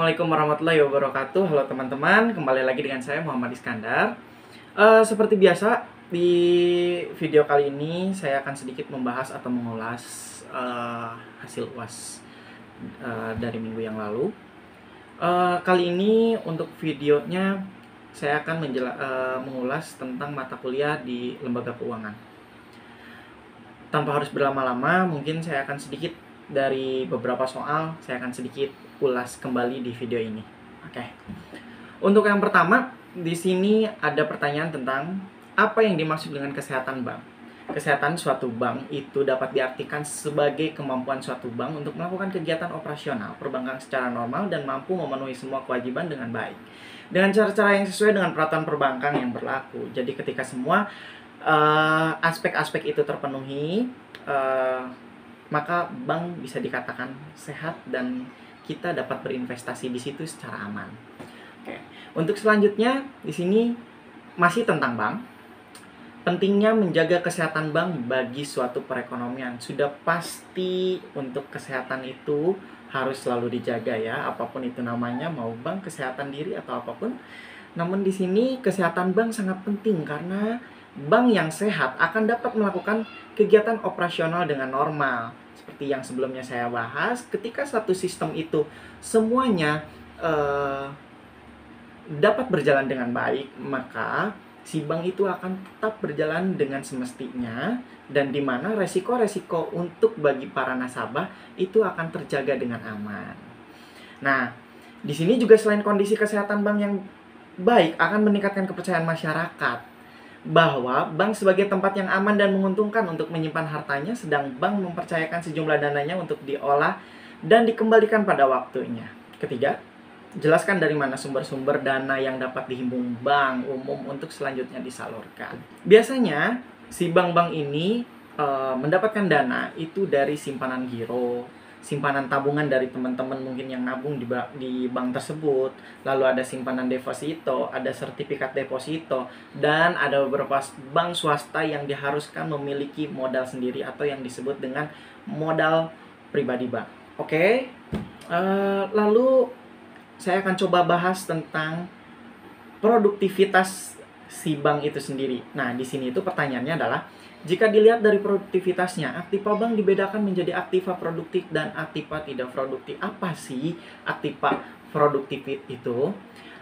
Assalamualaikum warahmatullahi wabarakatuh. Halo teman-teman, kembali lagi dengan saya Muhammad Iskandar. Seperti biasa, di video kali ini saya akan sedikit membahas atau mengulas hasil UAS dari minggu yang lalu. Kali ini untuk videonya saya akan mengulas tentang mata kuliah di lembaga keuangan. Tanpa harus berlama-lama, mungkin saya akan sedikit dari beberapa soal, saya akan sedikit ulas kembali di video ini. Oke. Untuk yang pertama, di sini ada pertanyaan tentang apa yang dimaksud dengan kesehatan bank. Kesehatan suatu bank itu dapat diartikan sebagai kemampuan suatu bank untuk melakukan kegiatan operasional perbankan secara normal dan mampu memenuhi semua kewajiban dengan baik, dengan cara-cara yang sesuai dengan peraturan perbankan yang berlaku. Jadi ketika semua aspek-aspek itu terpenuhi, maka bank bisa dikatakan sehat dan kita dapat berinvestasi di situ secara aman. Oke. Untuk selanjutnya di sini masih tentang bank. Pentingnya menjaga kesehatan bank bagi suatu perekonomian. Sudah pasti untuk kesehatan itu harus selalu dijaga ya, apapun itu namanya, mau bank, kesehatan diri atau apapun. Namun di sini kesehatan bank sangat penting karena bank yang sehat akan dapat melakukan kegiatan operasional dengan normal. Seperti yang sebelumnya saya bahas, ketika satu sistem itu semuanya dapat berjalan dengan baik, maka si bank itu akan tetap berjalan dengan semestinya, dan di mana resiko-resiko untuk bagi para nasabah itu akan terjaga dengan aman. Nah, di sini juga selain kondisi kesehatan bank yang baik akan meningkatkan kepercayaan masyarakat bahwa bank sebagai tempat yang aman dan menguntungkan untuk menyimpan hartanya, sedang bank mempercayakan sejumlah dananya untuk diolah dan dikembalikan pada waktunya. Ketiga, jelaskan dari mana sumber-sumber dana yang dapat dihimpun bank umum untuk selanjutnya disalurkan. Biasanya, si bank-bank ini mendapatkan dana itu dari simpanan giro, simpanan tabungan dari teman-teman mungkin yang nabung di bank tersebut, lalu ada simpanan deposito, ada sertifikat deposito, dan ada beberapa bank swasta yang diharuskan memiliki modal sendiri atau yang disebut dengan modal pribadi bank. Oke, lalu saya akan coba bahas tentang produktivitas si bank itu sendiri. Nah, di sini itu pertanyaannya adalah, jika dilihat dari produktivitasnya, aktiva bank dibedakan menjadi aktiva produktif dan aktiva tidak produktif. Apa sih aktiva produktif itu?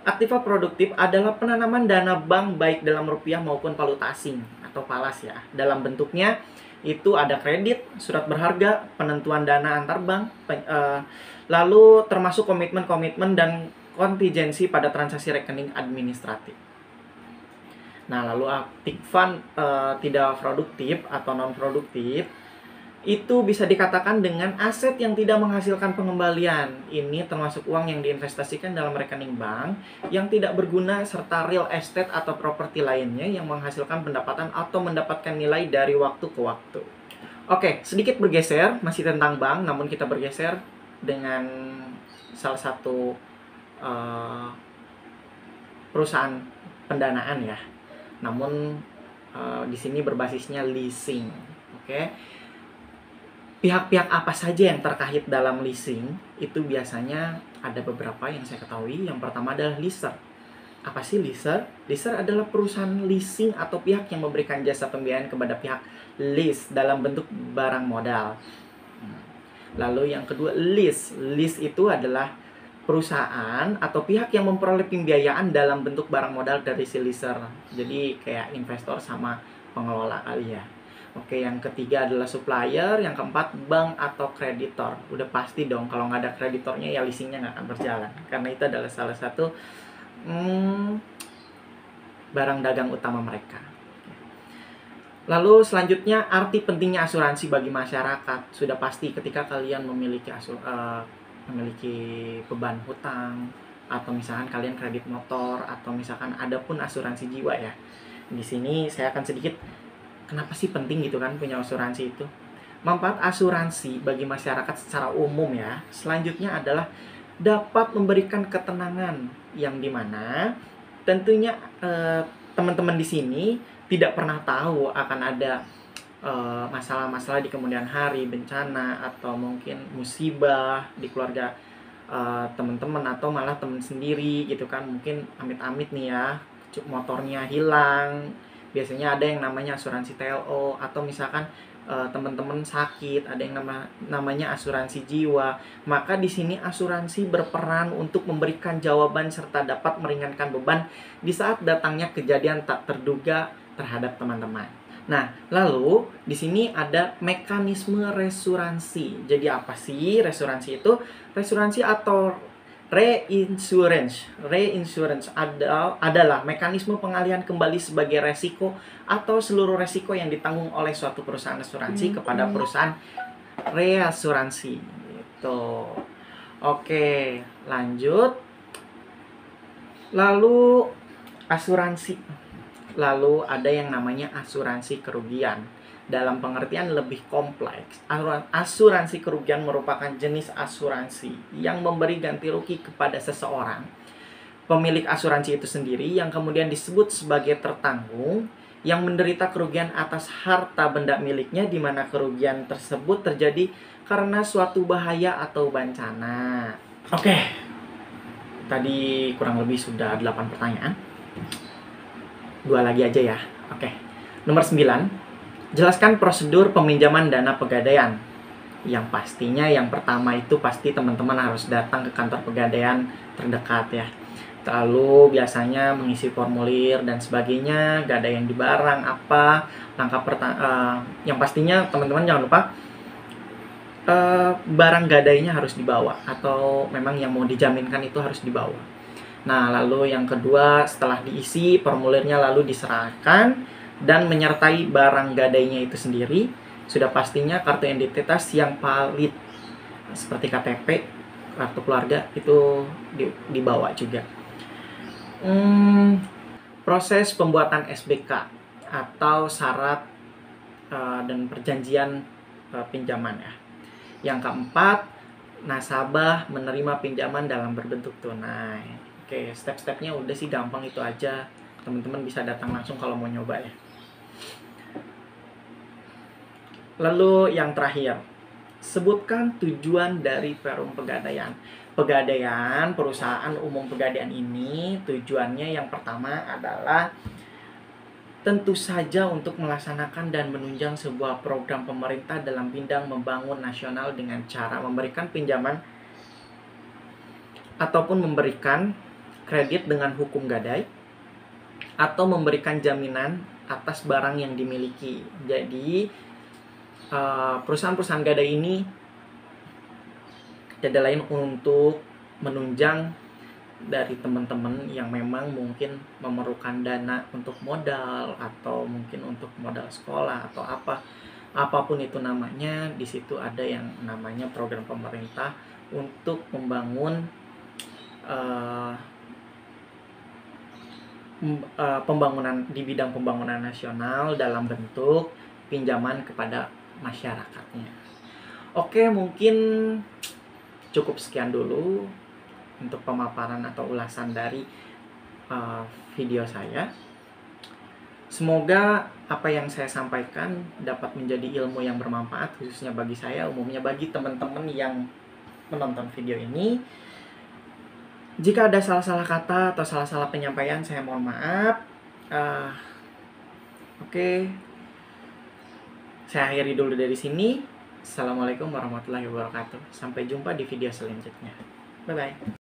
Aktiva produktif adalah penanaman dana bank baik dalam rupiah maupun valuta asing atau falas ya. Dalam bentuknya itu ada kredit, surat berharga, penentuan dana antar bank, lalu termasuk komitmen-komitmen dan kontingensi pada transaksi rekening administratif. Nah, lalu aktiva tidak produktif atau non-produktif itu bisa dikatakan dengan aset yang tidak menghasilkan pengembalian. Ini termasuk uang yang diinvestasikan dalam rekening bank yang tidak berguna, serta real estate atau properti lainnya yang menghasilkan pendapatan atau mendapatkan nilai dari waktu ke waktu. Oke, sedikit bergeser, masih tentang bank, namun kita bergeser dengan salah satu perusahaan pendanaan ya. Namun di sini berbasisnya leasing. Oke. Pihak-pihak apa saja yang terkait dalam leasing? Itu biasanya ada beberapa yang saya ketahui. Yang pertama adalah leaser. Apa sih leaser? Leaser adalah perusahaan leasing atau pihak yang memberikan jasa pembiayaan kepada pihak lease dalam bentuk barang modal. Lalu yang kedua, lease. Lease itu adalah perusahaan atau pihak yang memperoleh pembiayaan dalam bentuk barang modal dari si leaser. Jadi kayak investor sama pengelola kali ya. Oke, yang ketiga adalah supplier. Yang keempat, bank atau kreditor. Udah pasti dong, kalau nggak ada kreditornya ya leasingnya nggak akan berjalan. Karena itu adalah salah satu barang dagang utama mereka. Lalu selanjutnya, arti pentingnya asuransi bagi masyarakat. Sudah pasti ketika kalian memiliki beban hutang, atau misalkan kalian kredit motor, atau misalkan ada pun asuransi jiwa ya. Di sini saya akan sedikit, kenapa sih penting gitu kan punya asuransi itu? Manfaat asuransi bagi masyarakat secara umum ya, selanjutnya adalah dapat memberikan ketenangan yang dimana tentunya teman-teman di sini tidak pernah tahu akan ada masalah-masalah di kemudian hari, bencana atau mungkin musibah di keluarga teman-teman atau malah teman sendiri gitu kan, mungkin amit-amit nih ya motornya hilang, biasanya ada yang namanya asuransi TLO, atau misalkan teman-teman sakit, ada yang namanya asuransi jiwa. Maka di sini asuransi berperan untuk memberikan jawaban serta dapat meringankan beban di saat datangnya kejadian tak terduga terhadap teman-teman. Nah, lalu di sini ada mekanisme resuransi. Jadi apa sih resuransi itu? Resuransi atau reinsurance adalah mekanisme pengalihan kembali sebagai resiko atau seluruh resiko yang ditanggung oleh suatu perusahaan asuransi kepada perusahaan reasuransi. Gitu. Oke, lanjut. Lalu asuransi. Lalu ada yang namanya asuransi kerugian. Dalam pengertian lebih kompleks, asuransi kerugian merupakan jenis asuransi yang memberi ganti rugi kepada seseorang, pemilik asuransi itu sendiri, yang kemudian disebut sebagai tertanggung, yang menderita kerugian atas harta benda miliknya, di mana kerugian tersebut terjadi karena suatu bahaya atau bencana. Oke, tadi kurang lebih sudah 8 pertanyaan. 2 lagi aja ya. Oke. Nomor 9. Jelaskan prosedur peminjaman dana pegadaian. Yang pastinya yang pertama itu pasti teman-teman harus datang ke kantor pegadaian terdekat ya. Lalu biasanya mengisi formulir dan sebagainya, gadaian di barang apa. Langkah pertama, yang pastinya teman-teman jangan lupa barang gadainya harus dibawa, atau memang yang mau dijaminkan itu harus dibawa. Nah, lalu yang kedua, setelah diisi formulirnya lalu diserahkan dan menyertai barang gadainya itu sendiri, sudah pastinya kartu identitas yang valid seperti KTP, kartu keluarga itu dibawa juga. Proses pembuatan SBK atau syarat dan perjanjian pinjaman ya. Yang keempat, nasabah menerima pinjaman dalam berbentuk tunai. Oke, step-stepnya udah sih gampang itu aja. Teman-teman bisa datang langsung kalau mau nyoba ya. Lalu yang terakhir, sebutkan tujuan dari perum pegadaian. Pegadaian, perusahaan umum pegadaian ini tujuannya yang pertama adalah tentu saja untuk melaksanakan dan menunjang sebuah program pemerintah dalam bidang membangun nasional dengan cara memberikan pinjaman ataupun memberikan kredit dengan hukum gadai, atau memberikan jaminan atas barang yang dimiliki. Jadi perusahaan-perusahaan gadai ini tidak lain untuk menunjang dari teman-teman yang memang mungkin memerlukan dana untuk modal, atau mungkin untuk modal sekolah atau apapun itu namanya. Di situ ada yang namanya program pemerintah untuk membangun pembangunan di bidang pembangunan nasional dalam bentuk pinjaman kepada masyarakatnya. Oke, mungkin cukup sekian dulu untuk pemaparan atau ulasan dari video saya. Semoga apa yang saya sampaikan dapat menjadi ilmu yang bermanfaat, khususnya bagi saya, umumnya bagi teman-teman yang menonton video ini. Jika ada salah-salah kata atau salah-salah penyampaian, saya mohon maaf. Oke. Saya akhiri dulu dari sini. Assalamualaikum warahmatullahi wabarakatuh. Sampai jumpa di video selanjutnya. Bye-bye.